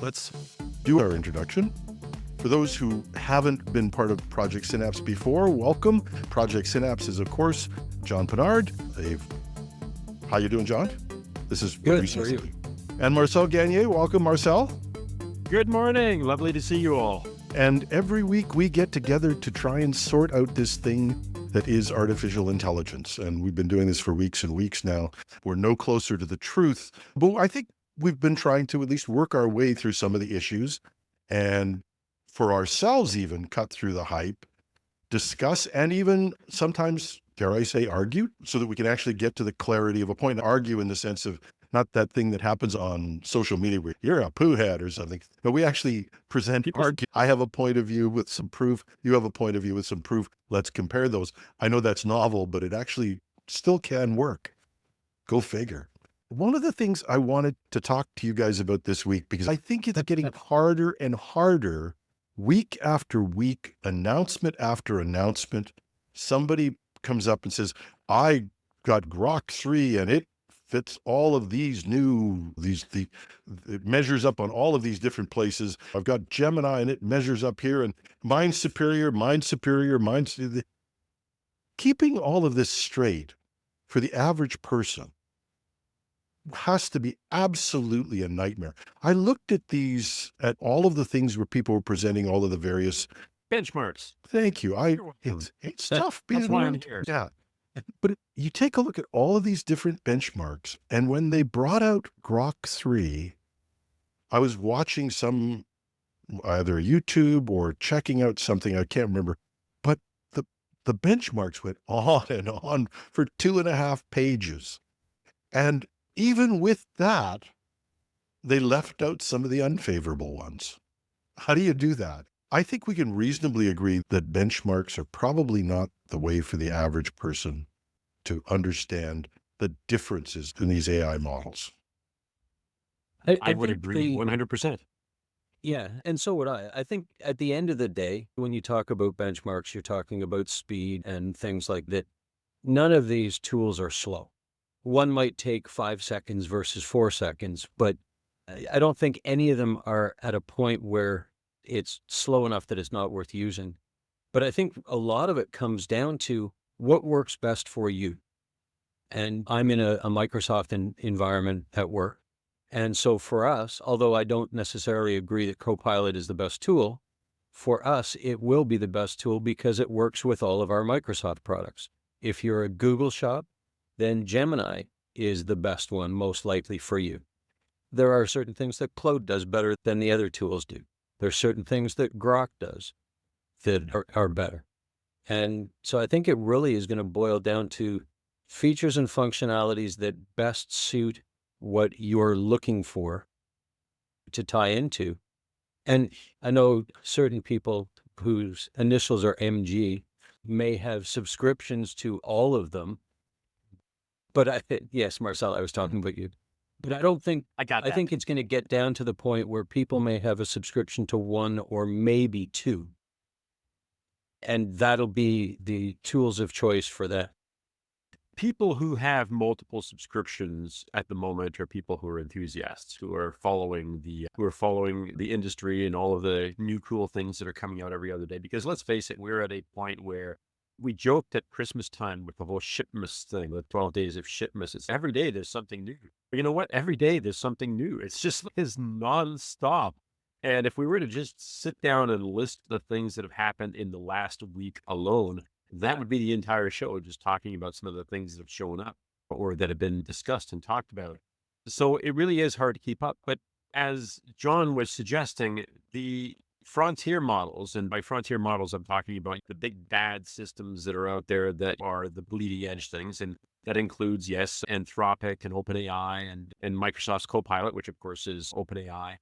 Let's do our introduction. For those who haven't been part of Project Synapse before, welcome. Project Synapse is, of course, John Pinard. How you doing, John? This is good. How are you? And Marcel Gagné. Welcome, Marcel. Good morning. Lovely to see you all. And every week we get together to try and sort out this thing that is artificial intelligence. And we've been doing this for weeks and weeks now. We're no closer to the truth. But I think we've been trying to at least work our way through some of the issues and for ourselves even cut through the hype, discuss, and even sometimes, dare I say, argue so that we can actually get to the clarity of a point. Argue in the sense of not that thing that happens on social media where you're a poo head or something. But we actually present, argue. I have a point of view with some proof. You have a point of view with some proof. Let's compare those. I know that's novel, but it actually still can work. Go figure. One of the things I wanted to talk to you guys about this week, because I think it's getting harder and harder week after week, announcement after announcement. Somebody comes up and says, I got Grok 3 and it fits all of these it measures up on all of these different places. I've got Gemini and it measures up here and mine's superior. Keeping all of this straight for the average person has to be absolutely a nightmare. I looked at all of the things where people were presenting all of the various benchmarks. Thank you. It's tough being that's why I'm here. Yeah. But you take a look at all of these different benchmarks, and when they brought out Grok 3, I was watching either YouTube or checking out something, I can't remember, but the benchmarks went on and on for 2.5 pages. And even with that, they left out some of the unfavorable ones. How do you do that? I think we can reasonably agree that benchmarks are probably not the way for the average person to understand the differences in these AI models. I would agree 100%. Yeah, and so would I. I think at the end of the day, when you talk about benchmarks, you're talking about speed and things like that. None of these tools are slow. One might take 5 seconds versus 4 seconds, but I don't think any of them are at a point where it's slow enough that it's not worth using. But I think a lot of it comes down to what works best for you. And I'm in a Microsoft environment at work. And so for us, although I don't necessarily agree that Copilot is the best tool, for us, it will be the best tool because it works with all of our Microsoft products. If you're a Google shop, then Gemini is the best one, most likely for you. There are certain things that Claude does better than the other tools do. There's certain things that Grok does that are better. And so I think it really is going to boil down to features and functionalities that best suit what you're looking for to tie into. And I know certain people whose initials are MG may have subscriptions to all of them. But yes, Marcel, I was talking about you. But I don't think, I think it's going to get down to the point where people may have a subscription to one or maybe two. And that'll be the tools of choice for that. People who have multiple subscriptions at the moment are people who are enthusiasts, who are following the industry and all of the new cool things that are coming out every other day. Because let's face it, we're at a point where we joked at Christmas time with the whole Shipmas thing, the 12 days of Shipmas. It's every day there's something new. But you know what? Every day there's something new. It's just nonstop. And if we were to just sit down and list the things that have happened in the last week alone, that would be the entire show, just talking about some of the things that have shown up or that have been discussed and talked about. So it really is hard to keep up. But as John was suggesting, the frontier models, and by frontier models, I'm talking about the big bad systems that are out there that are the bleeding edge things. And that includes, yes, Anthropic and OpenAI and Microsoft's Copilot, which of course is OpenAI.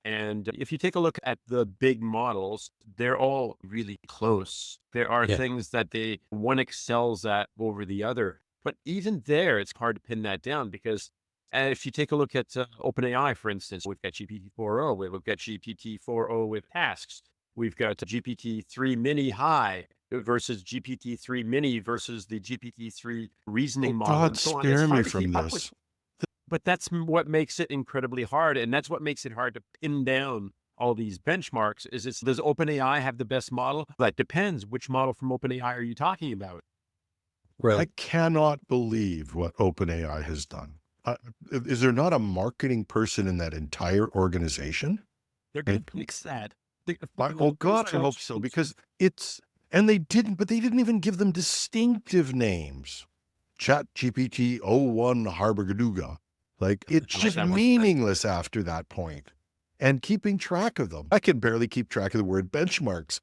And if you take a look at the big models, they're all really close. There are things that one excels at over the other. But even there, it's hard to pin that down because if you take a look at OpenAI, for instance, we've got GPT-4o, we've got GPT-4o with tasks. We've got GPT-3 Mini High versus GPT-3 Mini versus the GPT-3 reasoning model. God, spare me from this. But that's what makes it incredibly hard. And that's what makes it hard to pin down all these benchmarks. Does OpenAI have the best model? That depends. Which model from OpenAI are you talking about? Right. I cannot believe what OpenAI has done. Is there not a marketing person in that entire organization? They're going to fix that. Oh God, I hope so, because they didn't even give them distinctive names. Chat GPT 01 Harbergaduga. Like, it's just meaningless after that point. And keeping track of them. I can barely keep track of the word benchmarks.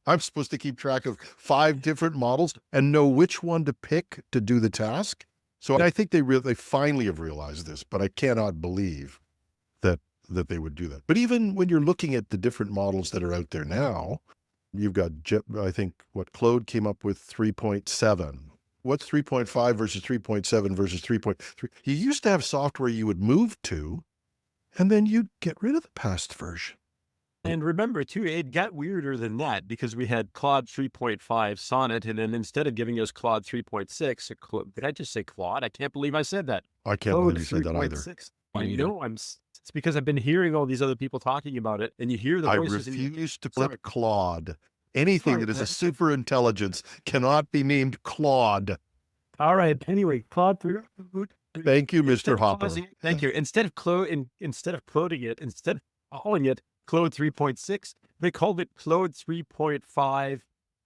I'm supposed to keep track of 5 different models and know which one to pick to do the task. So I think they finally have realized this, but I cannot believe that they would do that. But even when you're looking at the different models that are out there now, you've got, I think, Claude came up with 3.7. What's 3.5 versus 3.7 versus 3.3? You used to have software you would move to, and then you'd get rid of the past version. And remember, too, it got weirder than that because we had Claude 3.5 Sonnet, and then instead of giving us Claude 3.6, did I just say Claude? I can't believe I said that. I can't believe you said that either. I know. It's because I've been hearing all these other people talking about it, and you hear the voices. I refuse to flip Claude. Anything that is a super intelligence cannot be named Claude. All right. Anyway, Claude 3. Thank you, Mr. Hopper. Thank you. Instead of calling it Claude 3.6, they called it Claude 3.5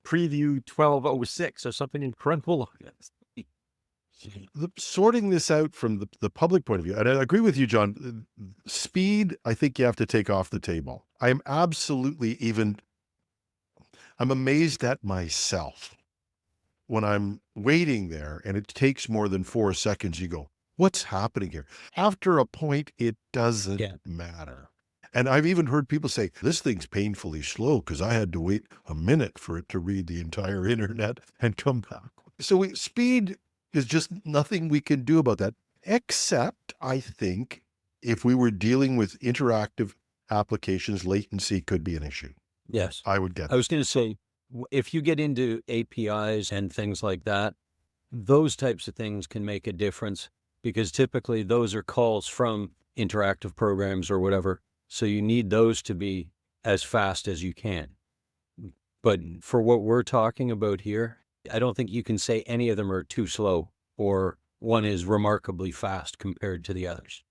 Preview 1206 or something incredible. Sorting this out from the public point of view, and I agree with you, John, speed, I think you have to take off the table. I'm amazed at myself when I'm waiting there and it takes more than 4 seconds. You go, what's happening here? After a point, it doesn't matter. And I've even heard people say, this thing's painfully slow because I had to wait a minute for it to read the entire internet and come back. So speed is just nothing we can do about that, except I think if we were dealing with interactive applications, latency could be an issue. Yes. I would get I was going to say, if you get into APIs and things like that, those types of things can make a difference because typically those are calls from interactive programs or whatever. So you need those to be as fast as you can. But for what we're talking about here, I don't think you can say any of them are too slow or one is remarkably fast compared to the others.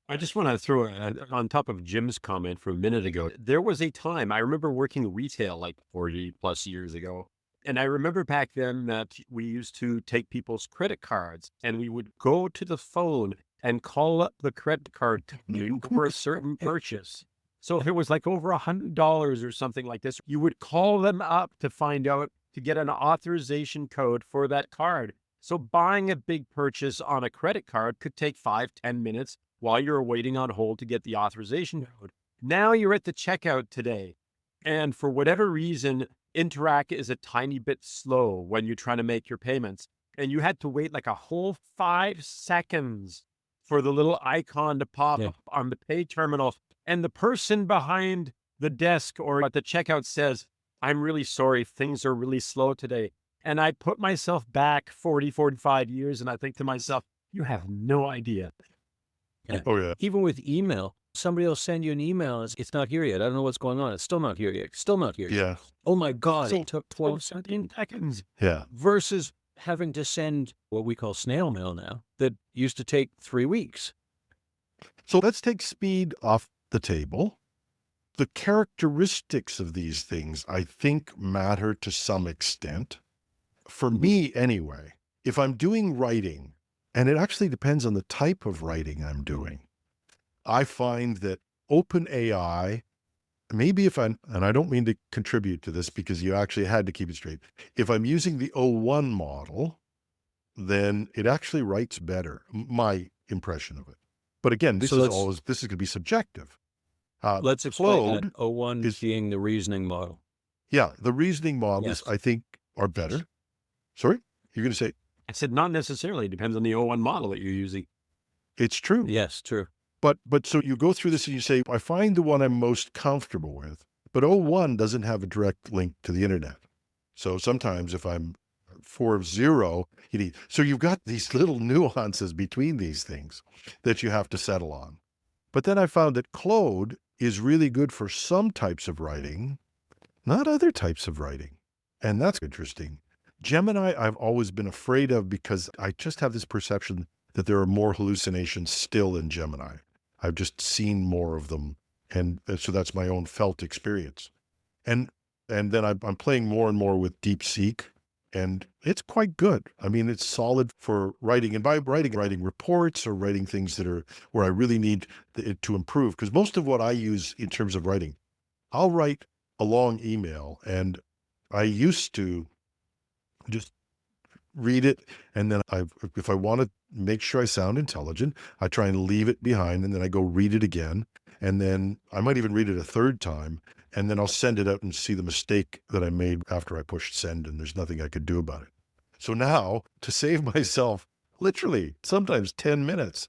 I just want to throw on top of Jim's comment from a minute ago. There was a time, I remember working retail like 40 plus years ago. And I remember back then that we used to take people's credit cards and we would go to the phone and call up the credit card company for a certain purchase. So if it was like over $100 or something like this, you would call them up to find out, to get an authorization code for that card. So buying a big purchase on a credit card could take 5-10 minutes while you're waiting on hold to get the authorization code. Now you're at the checkout today. And for whatever reason, Interac is a tiny bit slow when you're trying to make your payments. And you had to wait like a whole 5 seconds for the little icon to pop up on the pay terminal. And the person behind the desk or at the checkout says, I'm really sorry, things are really slow today. And I put myself back 40, 45 years and I think to myself, you have no idea. Yeah. Oh, yeah. Even with email, somebody will send you an email. It's not here yet. I don't know what's going on. It's still not here yet. Still not here yet. Yeah. Oh my God, So it took 12 seconds. Yeah. Versus having to send what we call snail mail now that used to take 3 weeks. So let's take speed off the table. The characteristics of these things, I think, matter to some extent. For me, anyway, if I'm doing writing, and it actually depends on the type of writing I'm doing, I find that OpenAI, maybe and I don't mean to contribute to this because you actually had to keep it straight. If I'm using the O1 model, then it actually writes better, my impression of it. But again, this is going to be subjective. Let's explain Claude that. O1 is being the reasoning model. Yeah, the reasoning models, I think, are better. Sorry? You're going to say? I said, not necessarily. It depends on the O1 model that you're using. It's true. Yes, true. But so you go through this and you say, I find the one I'm most comfortable with, but O1 doesn't have a direct link to the internet. So sometimes if I'm 4.0, you need. So you've got these little nuances between these things that you have to settle on. But then I found that Claude is really good for some types of writing, not other types of writing. And that's interesting. Gemini, I've always been afraid of because I just have this perception that there are more hallucinations still in Gemini. I've just seen more of them. And so that's my own felt experience. And then I'm playing more and more with DeepSeek, and it's quite good. I mean, it's solid for writing, and by writing reports or writing things that are where I really need it to improve. Because most of what I use in terms of writing, I'll write a long email, and I used to just read it, and then if I want to make sure I sound intelligent, I try and leave it behind, and then I go read it again, and then I might even read it a third time, and then I'll send it out and see the mistake that I made after I pushed send, and there's nothing I could do about it. So now, to save myself literally sometimes 10 minutes,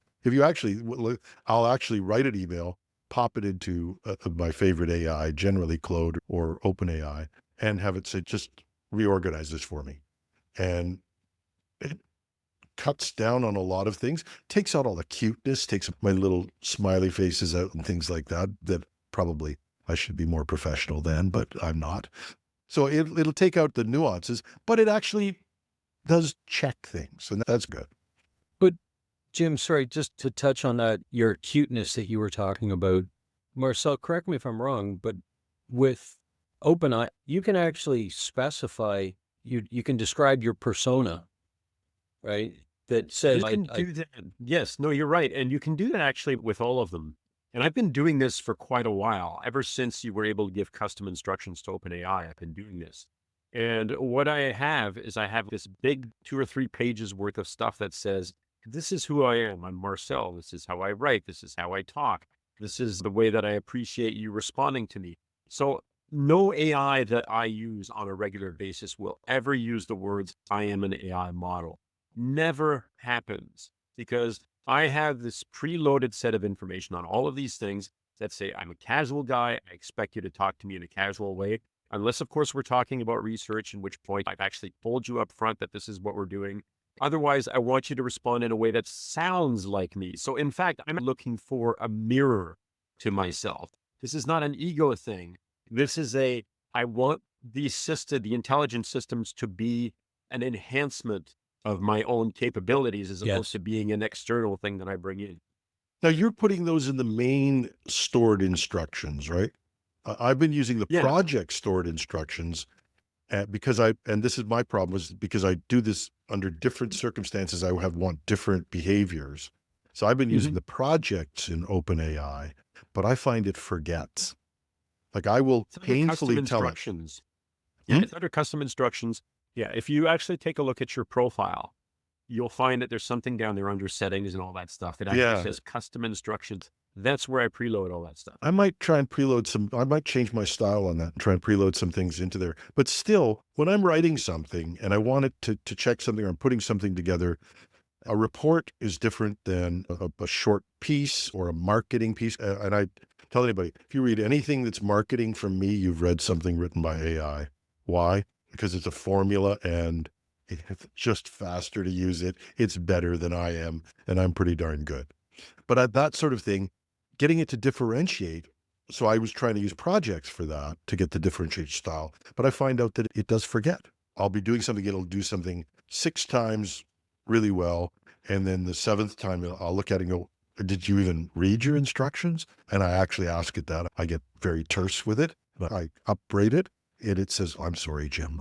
I'll actually write an email, pop it into my favorite AI, generally Claude or OpenAI, and have it say, just reorganize this for me. And it cuts down on a lot of things, takes out all the cuteness, takes my little smiley faces out and things like that probably I should be more professional then, but I'm not. So it'll take out the nuances, but it actually does check things, and that's good. But Jim, sorry, just to touch on that, your cuteness that you were talking about, Marcel, correct me if I'm wrong, but with OpenAI, you can actually specify, you can describe your persona, right? That says, You can do that. Yes, no, you're right. And you can do that actually with all of them. And I've been doing this for quite a while. Ever since you were able to give custom instructions to OpenAI, I've been doing this. And what I have is I have this big 2 or 3 pages worth of stuff that says, this is who I am. I'm Marcel. This is how I write. This is how I talk. This is the way that I appreciate you responding to me. So no AI that I use on a regular basis will ever use the words, I am an AI model. Never happens, because I have this preloaded set of information on all of these things that say, I'm a casual guy. I expect you to talk to me in a casual way. Unless, of course, we're talking about research, in which point I've actually told you up front that this is what we're doing. Otherwise, I want you to respond in a way that sounds like me. So in fact, I'm looking for a mirror to myself. This is not an ego thing. This is I want the intelligent systems to be an enhancement of my own capabilities, as opposed to being an external thing that I bring in. Now you're putting those in the main stored instructions, right? I've been using the project stored instructions because and this is my problem, is because I do this under different circumstances. I want different behaviors. So I've been using the projects in OpenAI, but I find it forgets. Like I will painfully tell it. Yeah, it's under custom instructions. Yeah, if you actually take a look at your profile, you'll find that there's something down there under settings and all that stuff that actually says custom instructions. That's where I preload all that stuff. I might try and I might change my style on that and try and preload some things into there. But still, when I'm writing something and I want it to check something, or I'm putting something together, a report is different than a short piece or a marketing piece. And I tell anybody, if you read anything that's marketing from me, you've read something written by AI. Why? Because it's a formula and it's just faster to use it. It's better than I am, and I'm pretty darn good. But at that sort of thing, getting it to differentiate. So I was trying to use projects for that to get the differentiated style, but I find out that it does forget. I'll be doing something, it'll do something 6 times really well. And then the 7th time I'll look at it and go, did you even read your instructions? And I actually ask it that. I get very terse with it. I upgrade it. It says, I'm sorry, Jim.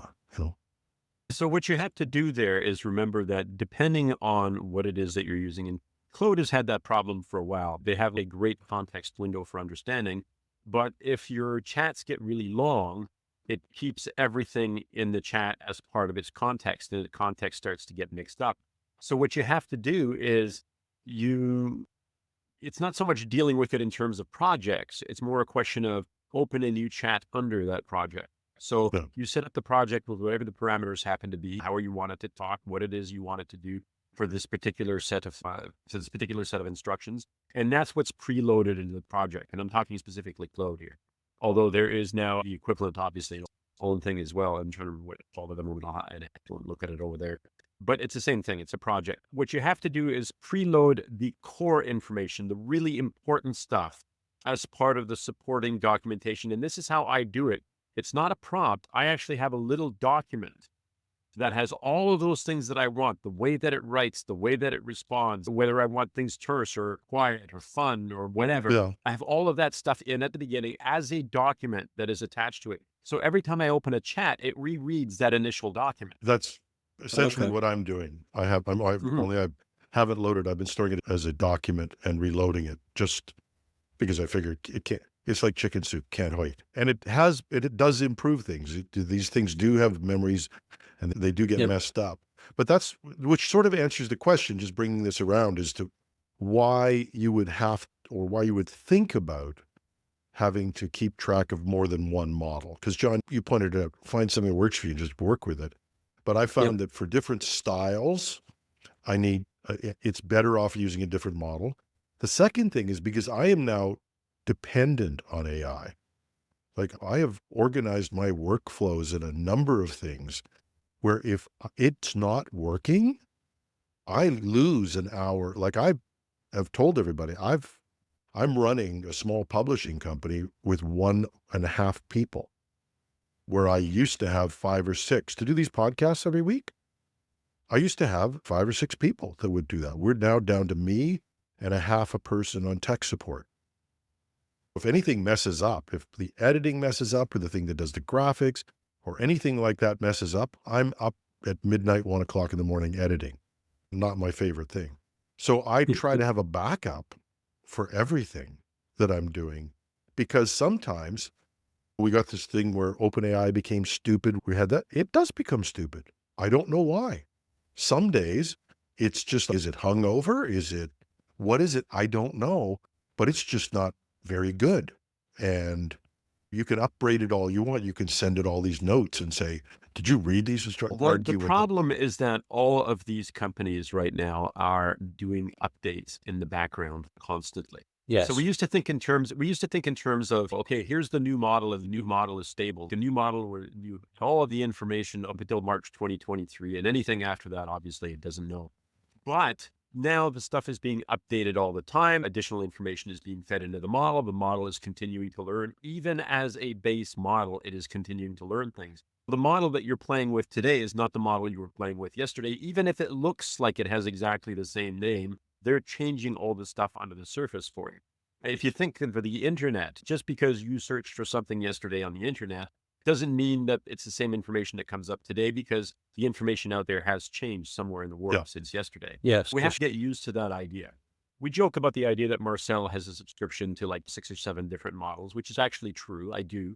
So what you have to do there is remember that depending on what it is that you're using, and Claude has had that problem for a while. They have a great context window for understanding, but if your chats get really long, it keeps everything in the chat as part of its context, and the context starts to get mixed up. So what you have to do is it's not so much dealing with it in terms of projects. It's more a question of open a new chat under that project. So you set up the project with whatever the parameters happen to be, how you want it to talk, what it is you want it to do for this particular set of instructions. And that's what's preloaded into the project. And I'm talking specifically Claude here. Although there is now the equivalent, obviously, own thing as well. I'm trying to remember what it's called at the moment. I don't look at it over there. But it's the same thing. It's a project. What you have to do is preload the core information, the really important stuff, as part of the supporting documentation. And this is how I do it. It's not a prompt. I actually have a little document that has all of those things that I want, the way that it writes, the way that it responds, whether I want things terse or quiet or fun or whatever. Yeah. I have all of that stuff in at the beginning as a document that is attached to it. So every time I open a chat, it rereads that initial document. That's essentially Okay. what I'm doing. I haven't loaded. I've been storing it as a document and reloading it just because I figured it can't. It's like chicken soup, can't wait. And it does improve things. These things do have memories, and they do get Yep. messed up. But that's, which sort of answers the question, just bringing this around, as to why you would think about having to keep track of more than one model. Because John, you pointed out, find something that works for you and just work with it. But I found that for different styles, it's better off using a different model. The second thing is because I am now dependent on AI. Like, I have organized my workflows in a number of things where if it's not working, I lose an hour. Like, I have told everybody, I'm running a small publishing company with 1.5 people, where I used to have 5 or 6 to do these podcasts every week. I used to have 5 or 6 people that would do that. We're now down to me and a half a person on tech support. If anything messes up, if the editing messes up, or the thing that does the graphics or anything like that messes up, I'm up at midnight, 1 o'clock in the morning editing. Not my favorite thing. So I try to have a backup for everything that I'm doing, because sometimes we got this thing where OpenAI became stupid. We had that. It does become stupid. I don't know why. Some days it's just, is it hungover? What is it? I don't know, but it's just not very good. And you can upgrade it all you want. You can send it all these notes and say, did you read these instructions? Well, the problem is that all of these companies right now are doing updates in the background constantly. Yes. So we used to think in terms of, okay, here's the new model, and the new model is stable. The new model where you all of the information up until March 2023, and anything after that, obviously, it doesn't know. But now the stuff is being updated all the time. Additional information is being fed into the model. The model is continuing to learn. Even as a base model, it is continuing to learn things. The model that you're playing with today is not the model you were playing with yesterday. Even if it looks like it has exactly the same name, they're changing all the stuff under the surface for you. If you think of the internet, just because you searched for something yesterday on the internet doesn't mean that it's the same information that comes up today, because the information out there has changed somewhere in the world since yesterday. Yes. We have to get used to that idea. We joke about the idea that Marcel has a subscription to like 6 or 7 different models, which is actually true. I do.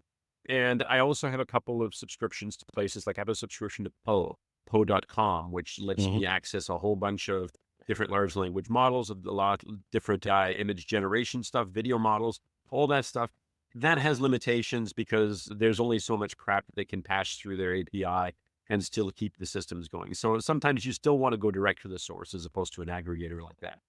And I also have a couple of subscriptions to places. Like I have a subscription to Poe.com, which lets me access a whole bunch of different large language models, a lot of different image generation stuff, video models, all that stuff. That has limitations because there's only so much crap that they can pass through their API and still keep the systems going. So sometimes you still want to go direct to the source as opposed to an aggregator like that.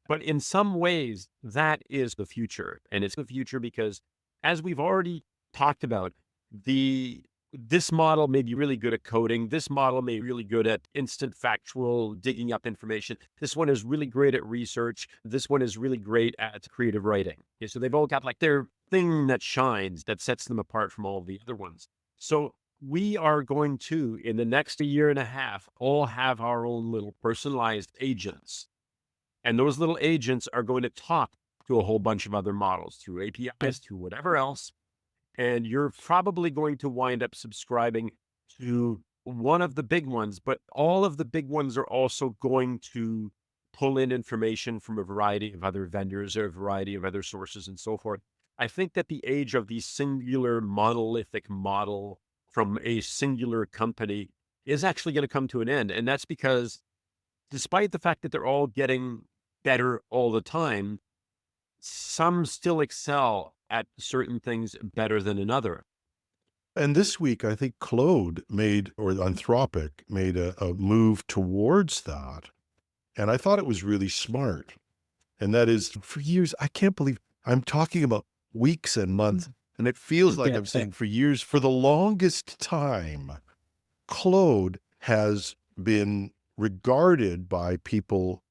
But in some ways, that is the future. And it's the future because, as we've already talked about, this model may be really good at coding. This model may be really good at instant factual digging up information. This one is really great at research. This one is really great at creative writing. Okay, so they've all got like their thing that shines, that sets them apart from all of the other ones. So we are going to, in the next 1.5 years, all have our own little personalized agents. And those little agents are going to talk to a whole bunch of other models through APIs, through whatever else. And you're probably going to wind up subscribing to one of the big ones, but all of the big ones are also going to pull in information from a variety of other vendors or a variety of other sources and so forth. I think that the age of the singular monolithic model from a singular company is actually going to come to an end. And that's because, despite the fact that they're all getting better all the time, some still excel at certain things better than another. And this week, I think Claude Anthropic made a move towards that. And I thought it was really smart. And that is, for years, I can't believe I'm talking about weeks and months. And it feels like Yeah. I'm saying for years, for the longest time, Claude has been regarded by people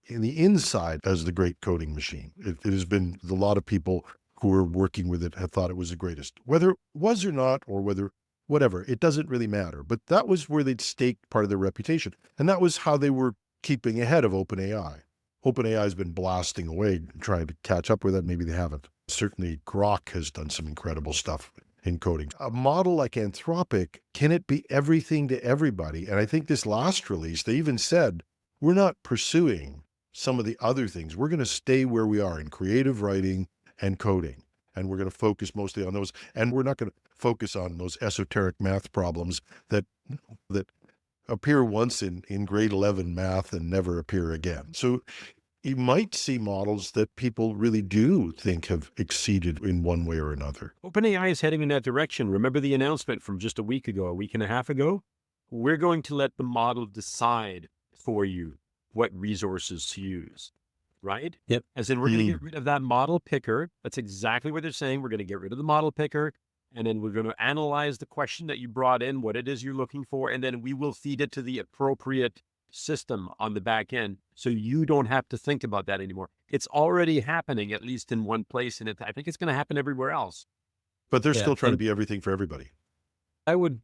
in the inside as the great coding machine. It has been a lot of people who were working with it have thought it was the greatest. Whether it was or not, or whether whatever, it doesn't really matter. But that was where they'd staked part of their reputation. And that was how they were keeping ahead of OpenAI. OpenAI has been blasting away, trying to catch up with it. Maybe they haven't. Certainly, Grok has done some incredible stuff in coding. A model like Anthropic, can it be everything to everybody? And I think this last release, they even said, we're not pursuing some of the other things. We're going to stay where we are in creative writing and coding. And we're going to focus mostly on those. And we're not going to focus on those esoteric math problems that appear once in grade 11 math and never appear again. So you might see models that people really do think have exceeded in one way or another. OpenAI is heading in that direction. Remember the announcement from just a week and a half ago? We're going to let the model decide for you what resources to use, right? Yep. As in, we're going to get rid of that model picker. That's exactly what they're saying. We're going to get rid of the model picker. And then we're going to analyze the question that you brought in, what it is you're looking for, and then we will feed it to the appropriate system on the back end. So you don't have to think about that anymore. It's already happening, at least in one place. And I think it's going to happen everywhere else. But they're Yeah, still trying to and be everything for everybody. I would,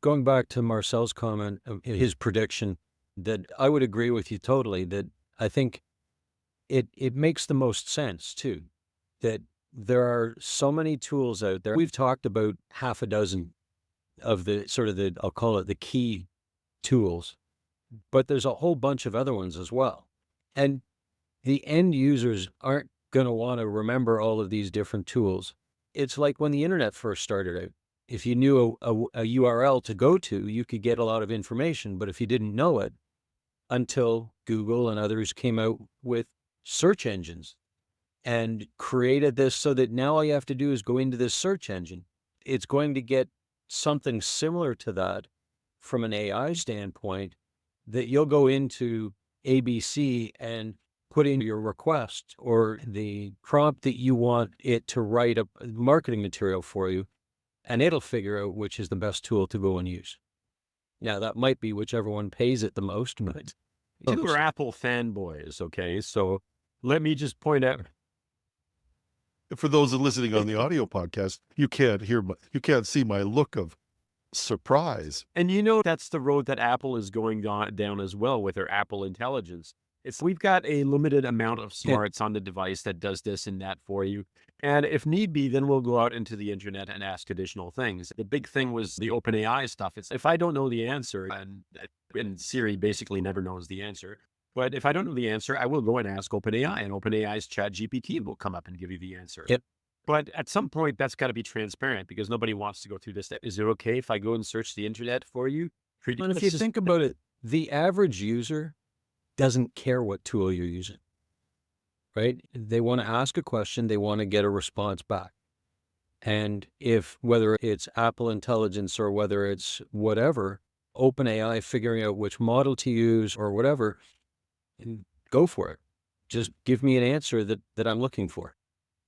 going back to Marcel's comment, his prediction, that I would agree with you totally, that I think it makes the most sense too, that there are so many tools out there. We've talked about half a dozen of the sort of the, I'll call it the key tools, but there's a whole bunch of other ones as well. And the end users aren't going to want to remember all of these different tools. It's like when the internet first started out. If you knew a URL to go to, you could get a lot of information. But if you didn't know it, until Google and others came out with search engines and created this so that now all you have to do is go into this search engine. It's going to get something similar to that from an AI standpoint, that you'll go into ABC and put in your request or the prompt that you want it to write a marketing material for you, and it'll figure out which is the best tool to go and use. Now, that might be whichever one pays it the most, but Two are Apple fanboys, okay? So let me just point out. For those listening on the audio podcast, you can't you can't see my look of surprise. And you know, that's the road that Apple is going down as well with their Apple Intelligence. We've got a limited amount of smarts on the device that does this and that for you. And if need be, then we'll go out into the internet and ask additional things. The big thing was the OpenAI stuff. It's if I don't know the answer, and Siri basically never knows the answer, but if I don't know the answer, I will go and ask OpenAI, and OpenAI's ChatGPT will come up and give you the answer. Yep. But at some point, that's got to be transparent because nobody wants to go through this. Is it okay if I go and search the internet for you? And if you think about it, the average user doesn't care what tool you're using, right? They want to ask a question, they want to get a response back. And if whether it's Apple Intelligence or whether it's whatever, OpenAI figuring out which model to use or whatever, go for it. Just give me an answer that I'm looking for.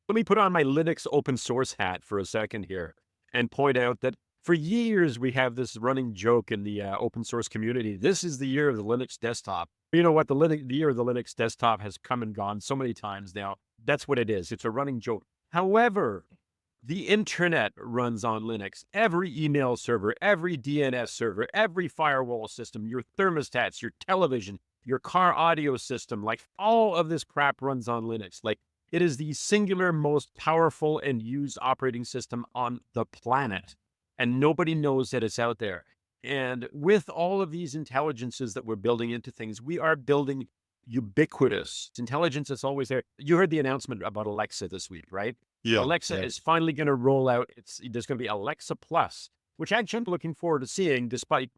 Let me put on my Linux open source hat for a second here and point out that for years we have this running joke in the open source community. This is the year of the Linux desktop. You know what? The year of the Linux desktop has come and gone so many times now. That's what it is. It's a running joke. However, the internet runs on Linux. Every email server, every DNS server, every firewall system, your thermostats, your television, your car audio system, like all of this crap runs on Linux. Like, it is the singular most powerful and used operating system on the planet. And nobody knows that it's out there. And with all of these intelligences that we're building into things, we are building ubiquitous intelligence that's always there. You heard the announcement about Alexa this week, right? Yeah. Alexa is finally going to roll out. There's going to be Alexa Plus, which actually I'm looking forward to seeing,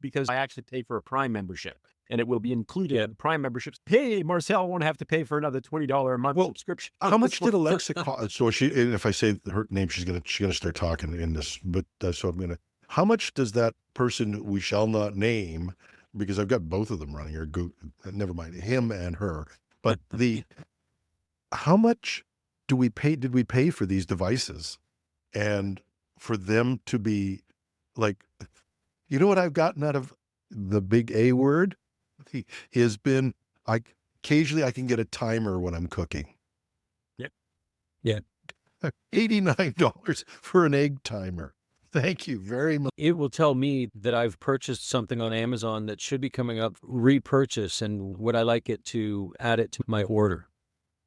because I actually pay for a Prime membership. And it will be included in the Prime memberships. Hey, Marcel won't have to pay for another $20 a month subscription. How much did Alexa cost? So and if I say her name, she's gonna start talking in this. But that's what I'm gonna. How much does that person we shall not name, because I've got both of them running here. Never mind him and her. But how much do we pay? Did we pay for these devices? And for them to be like, you know what I've gotten out of the big A word? Has been, occasionally I can get a timer when I'm cooking. Yep. Yeah. $89 for an egg timer. Thank you very much. It will tell me that I've purchased something on Amazon that should be coming up, repurchase, and would I like it to add it to my order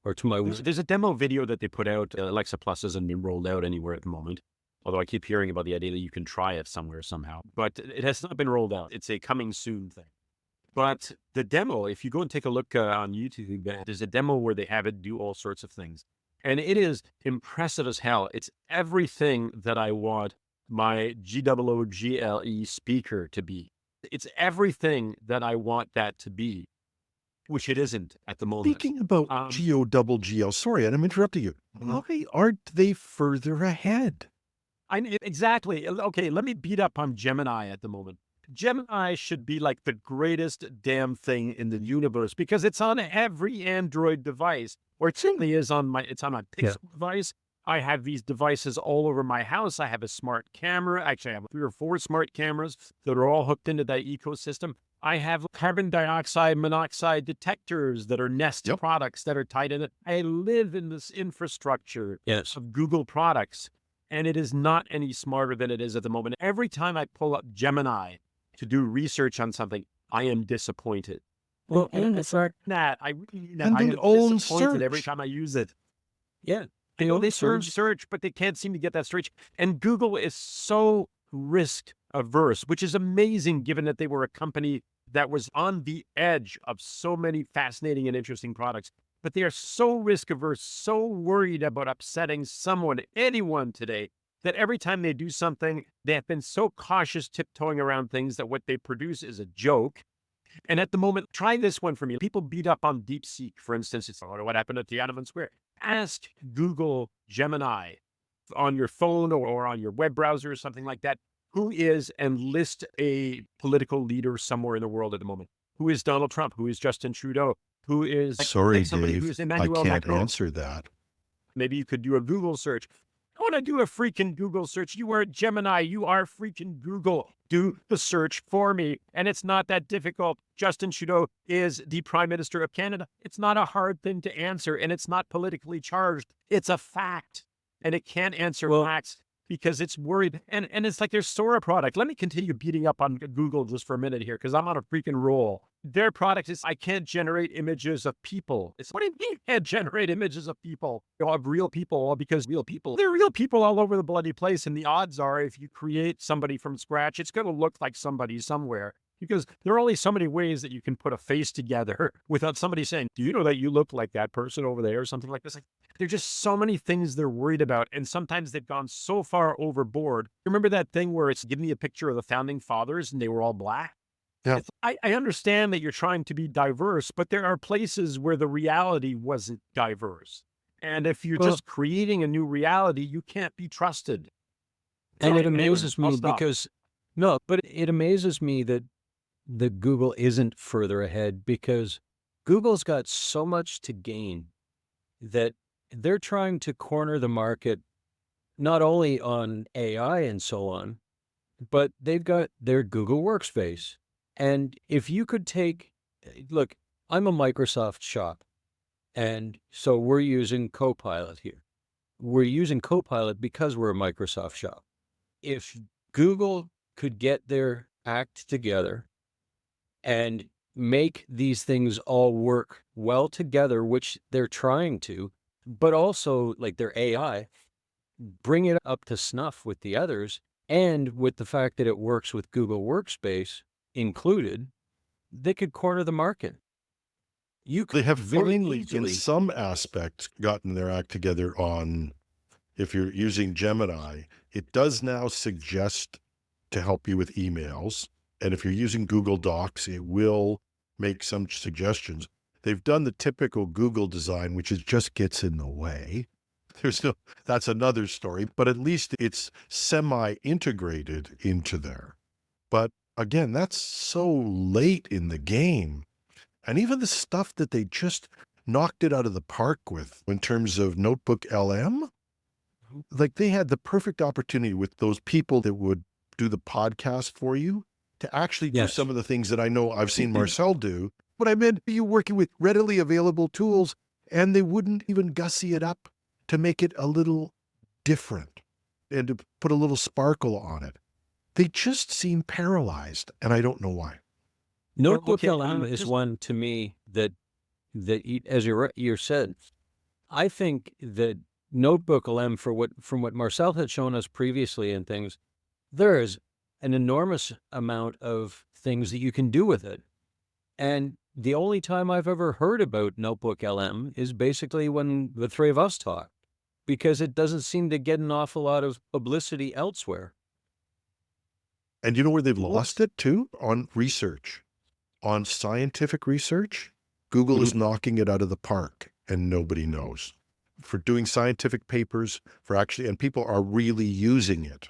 or to my... There's a demo video that they put out. Alexa Plus hasn't been rolled out anywhere at the moment. Although I keep hearing about the idea that you can try it somewhere somehow. But it has not been rolled out. It's a coming soon thing. But the demo, if you go and take a look on YouTube, there's a demo where they have it do all sorts of things. And it is impressive as hell. It's everything that I want my GOOGLE speaker to be. It's everything that I want that to be, which it isn't at the moment. Speaking about GOOGLE, sorry, I'm interrupting you. Why aren't they further ahead? Exactly. Okay, let me beat up on Gemini at the moment. Gemini should be like the greatest damn thing in the universe because it's on every Android device, or it certainly is on my Pixel device. I have these devices all over my house. I have a smart camera. Actually, I have 3 or 4 smart cameras that are all hooked into that ecosystem. I have carbon dioxide, monoxide detectors that are Nest products that are tied in it. I live in this infrastructure of Google products, and it is not any smarter than it is at the moment. Every time I pull up Gemini to do research on something, I am disappointed. Well, and it's like that. I really and they own search every time I use it. Yeah. I know they serve search, but they can't seem to get that search. And Google is so risk averse, which is amazing given that they were a company that was on the edge of so many fascinating and interesting products. But they are so risk averse, so worried about upsetting someone, anyone today, that every time they do something, they have been so cautious tiptoeing around things that what they produce is a joke. And at the moment, try this one for me. People beat up on DeepSeek, for instance. It's what happened at Tiananmen Square. Ask Google Gemini on your phone or on your web browser or something like that, who is, and list a political leader somewhere in the world at the moment. Who is Donald Trump? Who is Justin Trudeau? Who is... Sorry, somebody Dave, who is I Emmanuel can't Macron. answer that. Maybe you could do a Google search. I want to do a freaking Google search. You are Gemini. You are freaking Google. Do the search for me. And it's not that difficult. Justin Trudeau is the Prime Minister of Canada. It's not a hard thing to answer, and it's not politically charged. It's a fact. And it can't answer facts because it's worried. And it's like their Sora product. Let me continue beating up on Google just for a minute here because I'm on a freaking roll. Their product is, I can't generate images of people. What do you mean you can't generate images of people? Of real people, well, because real people, they're real people all over the bloody place. And the odds are if you create somebody from scratch, it's going to look like somebody somewhere. Because there are only so many ways that you can put a face together without somebody saying, do you know that you look like that person over there or something like this? Like, there are just so many things they're worried about. And sometimes they've gone so far overboard. Remember that thing where it's giving me a picture of the founding fathers and they were all black? Yeah. I understand that you're trying to be diverse, but there are places where the reality wasn't diverse. And if you're just creating a new reality, you can't be trusted. And it amazes me because, but it amazes me that Google isn't further ahead because Google's got so much to gain that they're trying to corner the market, not only on AI and so on, but they've got their Google Workspace. And if you could look, I'm a Microsoft shop, and so we're using Copilot here. We're using Copilot because we're a Microsoft shop. If Google could get their act together and make these things all work well together, which they're trying to, but also like their AI, bring it up to snuff with the others, and with the fact that it works with Google Workspace included, they could corner the market. They have finally, in some aspects, gotten their act together on, if you're using Gemini, it does now suggest to help you with emails. And if you're using Google Docs, it will make some suggestions. They've done the typical Google design, which just gets in the way. That's another story, but at least it's semi-integrated into there. But again, that's so late in the game. And even the stuff that they just knocked it out of the park with in terms of Notebook LM. like they had the perfect opportunity with those people that would do the podcast for you to actually do Yes. some of the things that I know I've seen Marcel do. But I meant you working with readily available tools, and they wouldn't even gussy it up to make it a little different and to put a little sparkle on it. They just seem paralyzed, and I don't know why. Notebook okay, LM is one to me that as you said, I think that Notebook LM from what Marcel had shown us previously and things, there is an enormous amount of things that you can do with it. And the only time I've ever heard about Notebook LM is basically when the three of us talk, because it doesn't seem to get an awful lot of publicity elsewhere. And you know where they've lost it too? On research. On scientific research, Google is knocking it out of the park, and nobody knows. For doing scientific papers, and people are really using it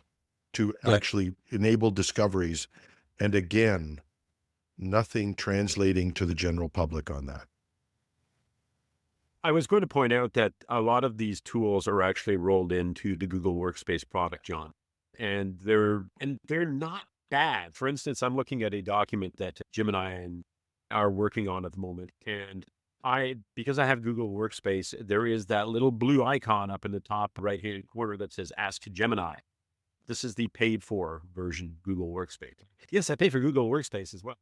to actually enable discoveries. And again, nothing translating to the general public on that. I was going to point out that a lot of these tools are actually rolled into the Google Workspace product, John, and they're not bad. For instance, I'm looking at a document that Gemini are working on at the moment, and because I have Google Workspace, there is that little blue icon up in the top right-hand corner that says Ask Gemini. This is the paid-for version Google Workspace. Yes, I pay for Google Workspace as well.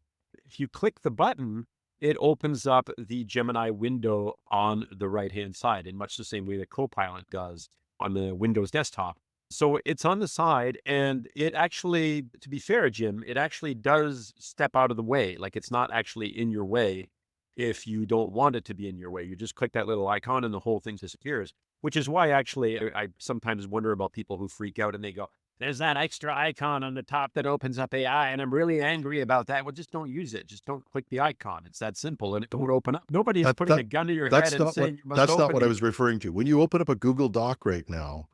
If you click the button, it opens up the Gemini window on the right-hand side in much the same way that Copilot does on the Windows desktop. So it's on the side, and it actually, to be fair, Jim, it actually does step out of the way. Like, it's not actually in your way if you don't want it to be in your way. You just click that little icon and the whole thing disappears, which is why actually I sometimes wonder about people who freak out and they go, there's that extra icon on the top that opens up AI, and I'm really angry about that. Well, just don't use it. Just don't click the icon. It's that simple, and it won't open up. Nobody's putting a gun to your head and saying you must That's open not what it. I was referring to. When you open up a Google Doc right now,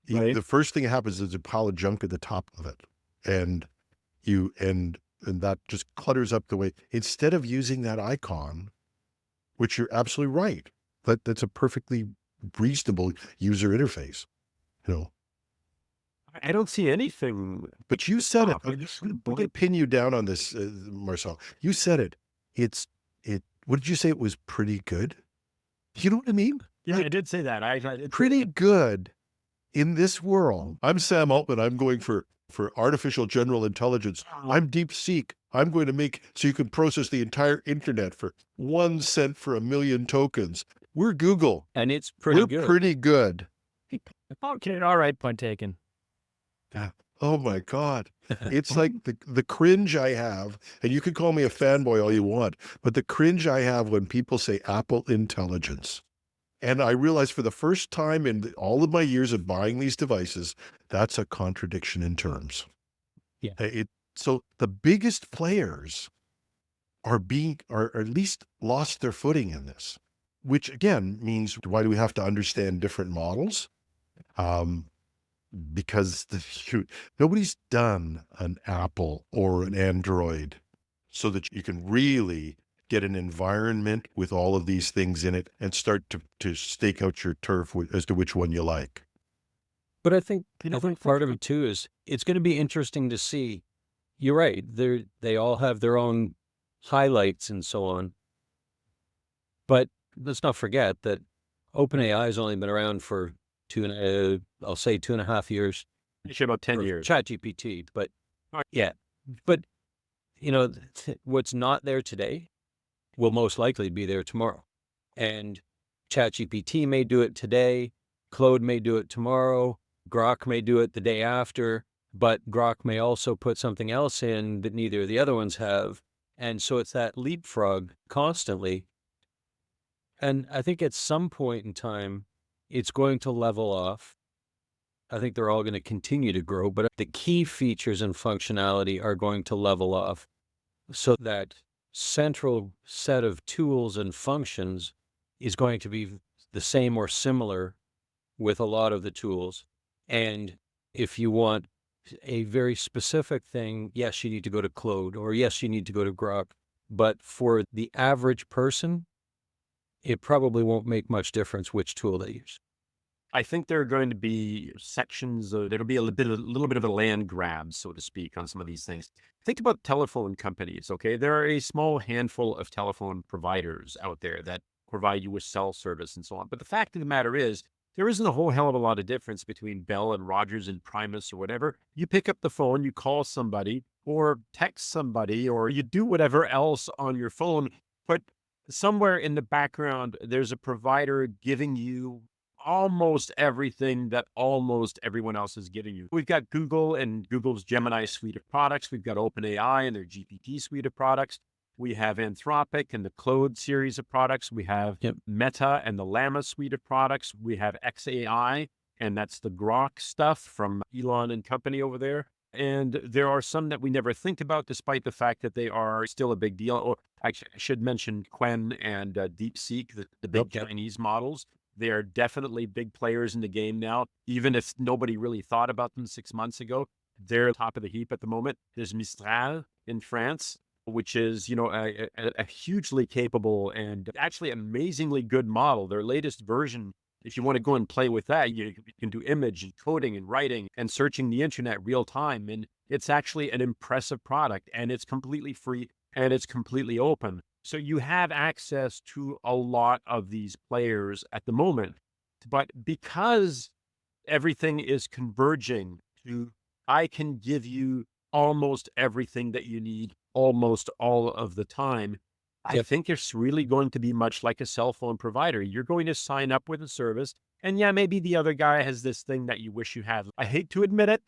the first thing that happens is a pile of junk at the top of it, and that just clutters up the way. Instead of using that icon, which you're absolutely right, that's a perfectly reasonable user interface, I don't see anything. But you said it. I'm going to pin you down on this, Marcel. You said it. What did you say? It was pretty good. You know what I mean? Yeah, I did say that. I pretty good in this world. I'm Sam Altman. I'm going for artificial general intelligence. I'm DeepSeek. I'm going to make so you can process the entire internet for 1 cent for 1 million tokens. We're Google. And it's pretty good. We're pretty good. Okay, all right, point taken. Oh my God. It's like the cringe I have, and you can call me a fanboy all you want, but the cringe I have when people say Apple Intelligence. And I realized for the first time in all of my years of buying these devices, that's a contradiction in terms. Yeah. So the biggest players are at least lost their footing in this, which again means why do we have to understand different models? Because nobody's done an Apple or an Android so that you can really get an environment with all of these things in it and start to stake out your turf as to which one you like. But I think part of it too is it's going to be interesting to see. You're right. They all have their own highlights and so on. But let's not forget that OpenAI has only been around for 2.5 years. Actually, about 10 years. ChatGPT, but yeah. But, what's not there today will most likely be there tomorrow. And ChatGPT may do it today. Claude may do it tomorrow. Grok may do it the day after. But Grok may also put something else in that neither of the other ones have. And so it's that leapfrog constantly. And I think at some point in time, it's going to level off. I think they're all going to continue to grow, but the key features and functionality are going to level off so that central set of tools and functions is going to be the same or similar with a lot of the tools. And if you want a very specific thing, yes, you need to go to Claude, or yes, you need to go to Grok. But for the average person, it probably won't make much difference which tool they use. I think there are going to be sections, there'll be a little bit of a land grab, so to speak, on some of these things. Think about telephone companies, okay? There are a small handful of telephone providers out there that provide you with cell service and so on. But the fact of the matter is, there isn't a whole hell of a lot of difference between Bell and Rogers and Primus or whatever. You pick up the phone, you call somebody or text somebody, or you do whatever else on your phone, but somewhere in the background, there's a provider giving you almost everything that almost everyone else is giving you. We've got Google and Google's Gemini suite of products. We've got OpenAI and their GPT suite of products. We have Anthropic and the Claude series of products. We have Meta and the Llama suite of products. We have XAI, and that's the Grok stuff from Elon and company over there. And there are some that we never think about, despite the fact that they are still a big deal. Or actually, I should mention Quen and DeepSeek, the big Chinese models. They are definitely big players in the game now, even if nobody really thought about them 6 months ago. They're top of the heap at the moment. There's Mistral in France, which is, a hugely capable and actually amazingly good model. Their latest version, if you want to go and play with that, you can do image and coding and writing and searching the internet real time. And it's actually an impressive product, and it's completely free and it's completely open. So you have access to a lot of these players at the moment. But because everything is converging to, I can give you almost everything that you need almost all of the time, I think it's really going to be much like a cell phone provider. You're going to sign up with a service, and yeah, maybe the other guy has this thing that you wish you had. I hate to admit it,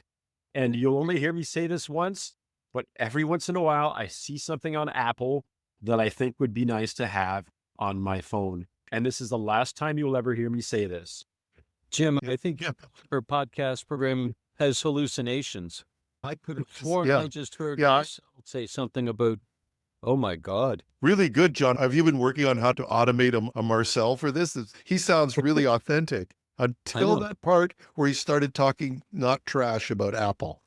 and you'll only hear me say this once, but every once in a while, I see something on Apple that I think would be nice to have on my phone. And this is the last time you'll ever hear me say this. Jim, I think our podcast program has hallucinations. I could have sworn I just heard myself say something about, oh my God. Really good, John. Have you been working on how to automate a Marcel for this? He sounds really authentic until that part where he started talking not trash about Apple.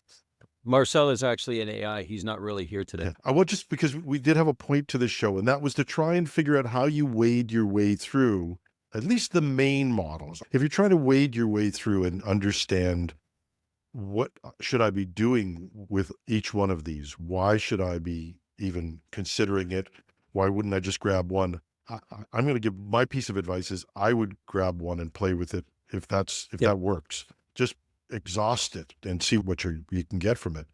Marcel is actually an AI. He's not really here today. Well, just because we did have a point to the show, and that was to try and figure out how you wade your way through at least the main models. If you're trying to wade your way through and understand what should I be doing with each one of these, why should I be even considering it? Why wouldn't I just grab one? I'm going to give my piece of advice is I would grab one and play with it if that works. Just exhaust it and see what you can get from it.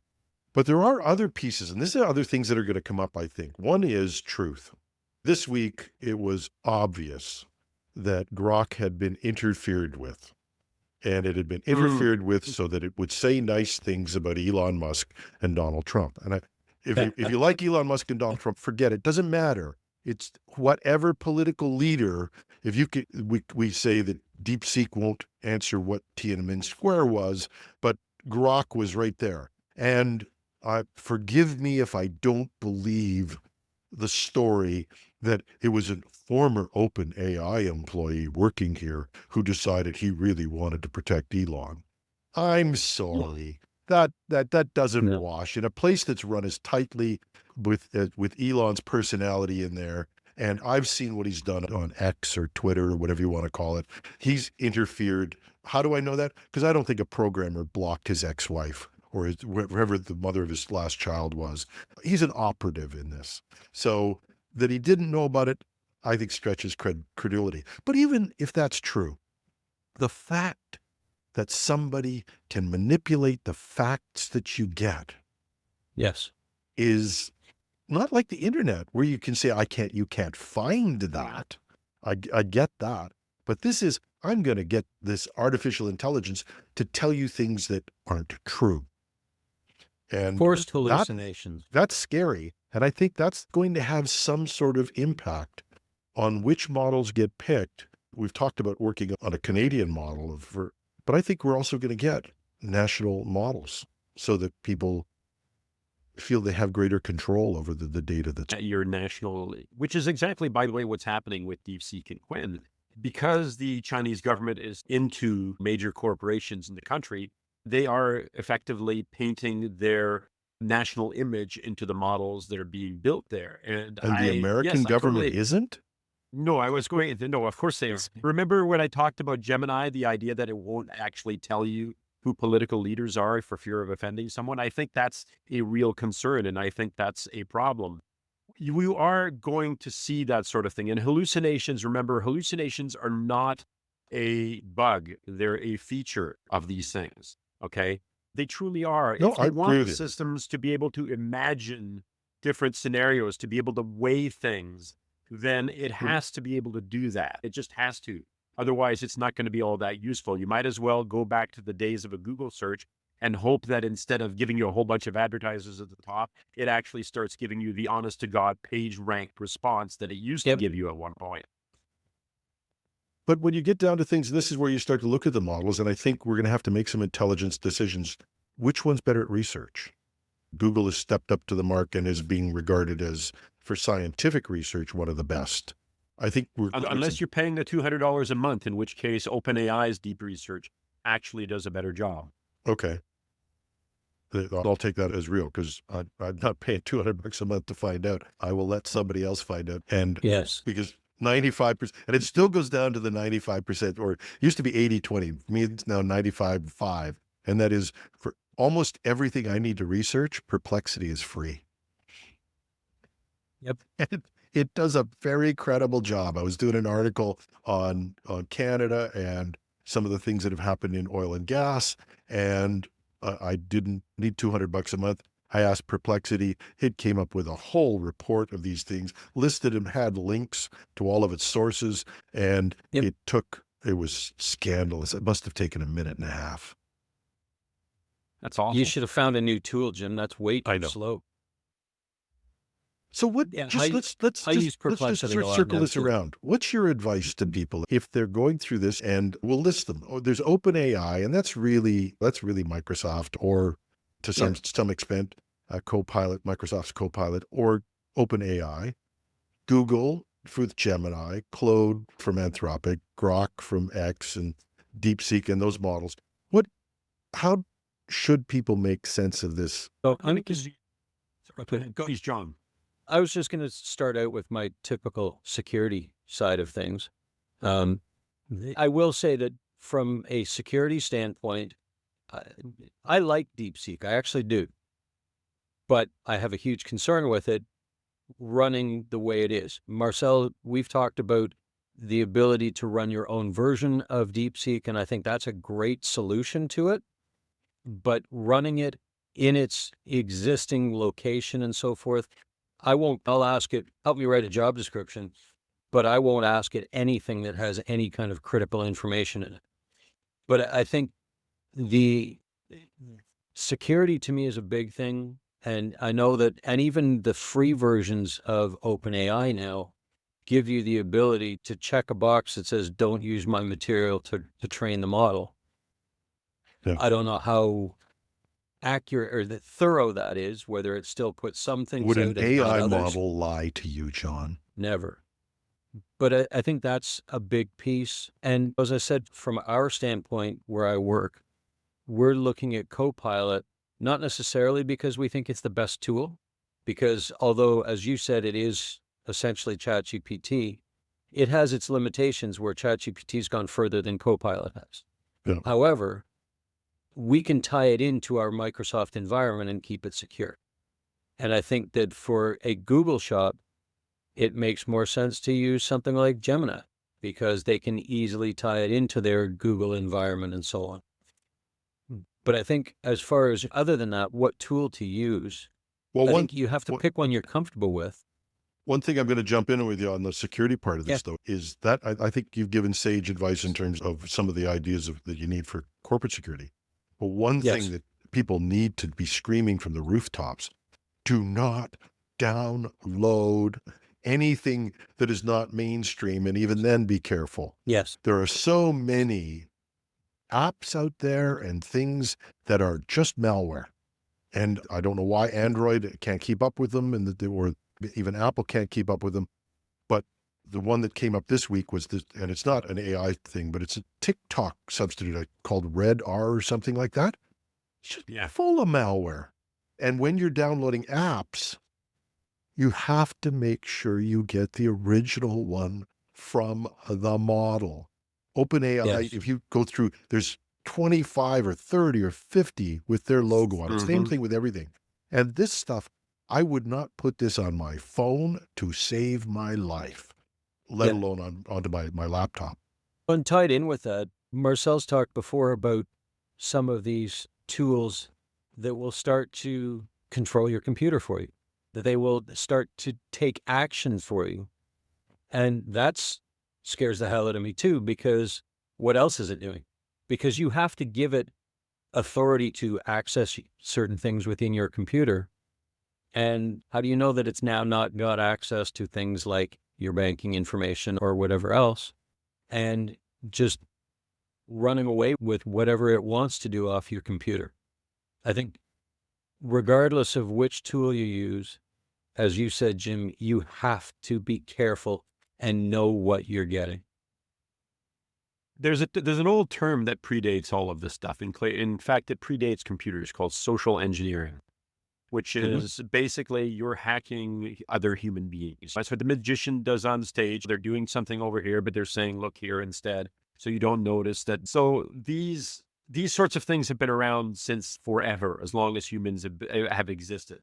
But there are other pieces, and these are other things that are going to come up, I think. One is truth. This week, it was obvious that Grok had been interfered with, and it had been interfered with so that it would say nice things about Elon Musk and Donald Trump. And if you like Elon Musk and Donald Trump, forget it. Doesn't matter. It's whatever political leader. If you could, we say that DeepSeek won't answer what Tiananmen Square was, but Grok was right there. And forgive me if I don't believe the story that it was a former OpenAI employee working here who decided he really wanted to protect Elon. I'm sorry. That doesn't wash in a place that's run as tightly with Elon's personality in there. And I've seen what he's done on X or Twitter or whatever you want to call it. He's interfered. How do I know that? Because I don't think a programmer blocked his ex-wife or whoever the mother of his last child was. He's an operative in this. So that he didn't know about it, I think stretches credulity. But even if that's true, the fact that somebody can manipulate the facts that you get is not like the internet where you can say, you can't find that. I get that. But this is, I'm going to get this artificial intelligence to tell you things that aren't true. And forced hallucinations. That's scary. And I think that's going to have some sort of impact on which models get picked. We've talked about working on a Canadian model, but I think we're also going to get national models so that people feel they have greater control over the data that's at your national, which is exactly, by the way, what's happening with DeepSeek and Quen. Because the Chinese government is into major corporations in the country, they are effectively painting their national image into the models that are being built there. And the American government isn't? No, I was going to, no, of course they are. Remember when I talked about Gemini, the idea that it won't actually tell you who political leaders are for fear of offending someone? I think that's a real concern, and I think that's a problem. You are going to see that sort of thing. And hallucinations, remember, hallucinations are not a bug. They're a feature of these things. Okay. They truly are. No, If I you agree want with the you. systems to be able to imagine different scenarios, to be able to weigh things, then it has to be able to do that. It just has to. Otherwise, it's not going to be all that useful. You might as well go back to the days of a Google search and hope that instead of giving you a whole bunch of advertisers at the top, it actually starts giving you the honest to God page ranked response that it used to Yep. give you at one point. But when you get down to things, this is where you start to look at the models. And I think we're going to have to make some intelligence decisions. Which one's better at research? Google has stepped up to the mark and is being regarded as, for scientific research, one of the best. I think Unless you're paying the $200 a month, in which case OpenAI's deep research actually does a better job. Okay. I'll take that as real because I'm not paying $200 a month to find out. I will let somebody else find out. And Yes. because 95%, and it still goes down to the 95%, or it used to be 80-20. For me, it's now 95-5. And that is for almost everything I need to research, Perplexity is free. Yep. And it does a very credible job. I was doing an article on Canada and some of the things that have happened in oil and gas, and I didn't need $200 a month. I asked Perplexity. It came up with a whole report of these things, listed and had links to all of its sources, and Yep. it was scandalous. It must have taken a minute and a half. That's awful. You should have found a new tool, Jim. That's way I too know. slow. So what? Yeah, Let's I use just Perplexity a lot circle now, this too. around. What's your advice to people if they're going through this? And we'll list them. Oh, there's OpenAI, and that's really Microsoft, or to some extent, Copilot, Microsoft's Copilot, or OpenAI, Google with Gemini, Claude from Anthropic, Grok from X, and DeepSeek, and those models. How should people make sense of this? So Please, John. I was just going to start out with my typical security side of things. I will say that from a security standpoint, I like DeepSeek. I actually do. But I have a huge concern with it running the way it is. Marcel, we've talked about the ability to run your own version of DeepSeek, and I think that's a great solution to it. But running it in its existing location and so forth, I'll ask it, help me write a job description, but I won't ask it anything that has any kind of critical information in it. But I think the security to me is a big thing. And I know that, and even the free versions of OpenAI now give you the ability to check a box that says, don't use my material to train the model. Yeah. I don't know how accurate or thorough that is, whether it still puts some things Would out an and not AI others. model lie to you, John? Never. But I think that's a big piece. And as I said, from our standpoint where I work, we're looking at Copilot, not necessarily because we think it's the best tool, because although, as you said, it is essentially ChatGPT, it has its limitations where ChatGPT's gone further than Copilot has. Yeah. However, we can tie it into our Microsoft environment and keep it secure. And I think that for a Google shop, it makes more sense to use something like Gemini because they can easily tie it into their Google environment and so on. But I think as far as other than that, what tool to use, Well, I think you have to pick one you're comfortable with. One thing I'm going to jump in with you on the security part of this, though, is that I think you've given sage advice in terms of some of the ideas that you need for corporate security. But one thing that people need to be screaming from the rooftops, do not download anything that is not mainstream, and even then be careful. Yes. There are so many apps out there and things that are just malware. And I don't know why Android can't keep up with them, or even Apple can't keep up with them. But the one that came up this week was this, and it's not an AI thing, but it's a TikTok substitute called Red R or something like that. It's just full of malware. And when you're downloading apps, you have to make sure you get the original one from the model. OpenAI, Yes. if you go through, there's 25 or 30 or 50 with their logo on it. Same thing with everything. And this stuff, I would not put this on my phone to save my life, let Yeah. alone onto my laptop. And tied in with that, Marcel's talked before about some of these tools that will start to control your computer for you, that they will start to take action for you. And that's scares the hell out of me too, because what else is it doing? Because you have to give it authority to access certain things within your computer. And how do you know that it's now not got access to things like your banking information or whatever else, and just running away with whatever it wants to do off your computer? I think regardless of which tool you use, as you said, Jim, you have to be careful and know what you're getting. There's an old term that predates all of this stuff. In fact, it predates computers, called social engineering, which is basically you're hacking other human beings. That's what the magician does on stage. They're doing something over here, but they're saying, look here instead. So you don't notice that. So these sorts of things have been around since forever, as long as humans have existed.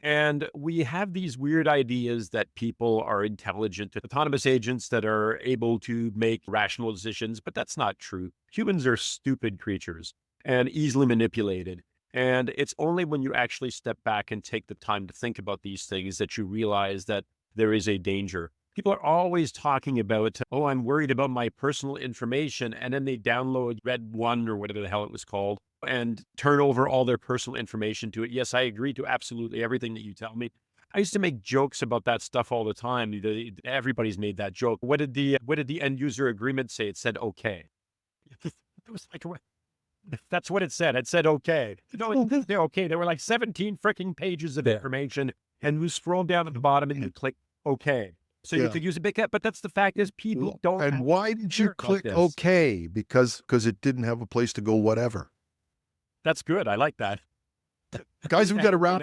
And we have these weird ideas that people are intelligent, autonomous agents that are able to make rational decisions, but that's not true. Humans are stupid creatures and easily manipulated. And it's only when you actually step back and take the time to think about these things that you realize that there is a danger. People are always talking about, oh, I'm worried about my personal information. And then they download Red One or whatever the hell it was called and turn over all their personal information to it. Yes, I agree to absolutely everything that you tell me. I used to make jokes about that stuff all the time. Everybody's made that joke. What did the end user agreement say? It said, okay. It was like, that's what it said. It said, okay. Okay. There were like 17 freaking pages of information, and you scroll down at the bottom and you click okay. So you could use a big cat, but that's the fact is people don't. And why did you click okay? Because it didn't have a place to go whatever. That's good. I like that. Guys, we've got to wrap.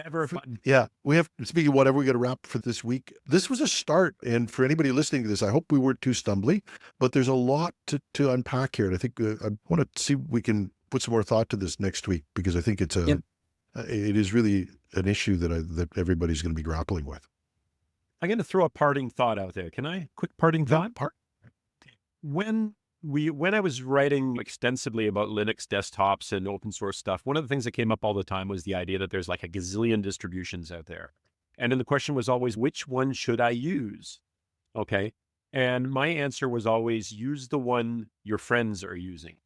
We have, speaking of whatever, we got to wrap for this week. This was a start. And for anybody listening to this, I hope we weren't too stumbly, but there's a lot to unpack here. And I think I want to see if we can put some more thought to this next week, because I think it is really an issue that everybody's going to be grappling with. I'm going to throw a parting thought out there. Can I? Quick parting thought? When I was writing extensively about Linux desktops and open source stuff, one of the things that came up all the time was the idea that there's like a gazillion distributions out there. And then the question was always, which one should I use? Okay. And my answer was always, use the one your friends are using.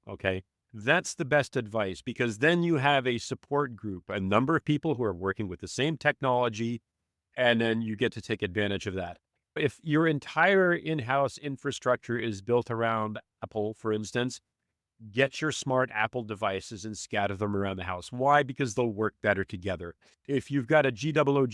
Okay. That's the best advice, because then you have a support group, a number of people who are working with the same technology, and then you get to take advantage of that. If your entire in-house infrastructure is built around Apple, for instance, get your smart Apple devices and scatter them around the house. Why? Because they'll work better together. If you've got a GOOGLE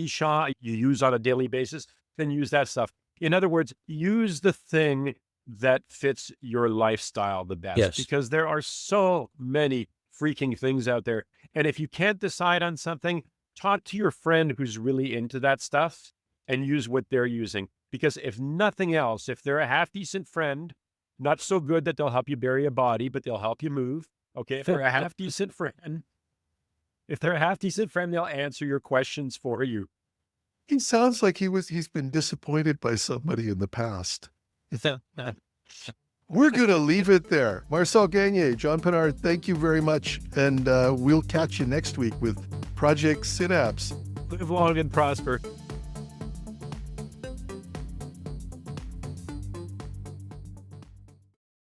SHA you use on a daily basis, then use that stuff. In other words, use the thing that fits your lifestyle the best. Yes. Because there are so many freaking things out there. And if you can't decide on something, talk to your friend who's really into that stuff and use what they're using. Because if nothing else, if they're a half-decent friend, not so good that they'll help you bury a body, but they'll help you move. Okay, if they're a half-decent friend, they'll answer your questions for you. He sounds like he's been disappointed by somebody in the past. We're going to leave it there. Marcel Gagné, John Pinard, thank you very much. And we'll catch you next week with Project Synapse. Live long and prosper.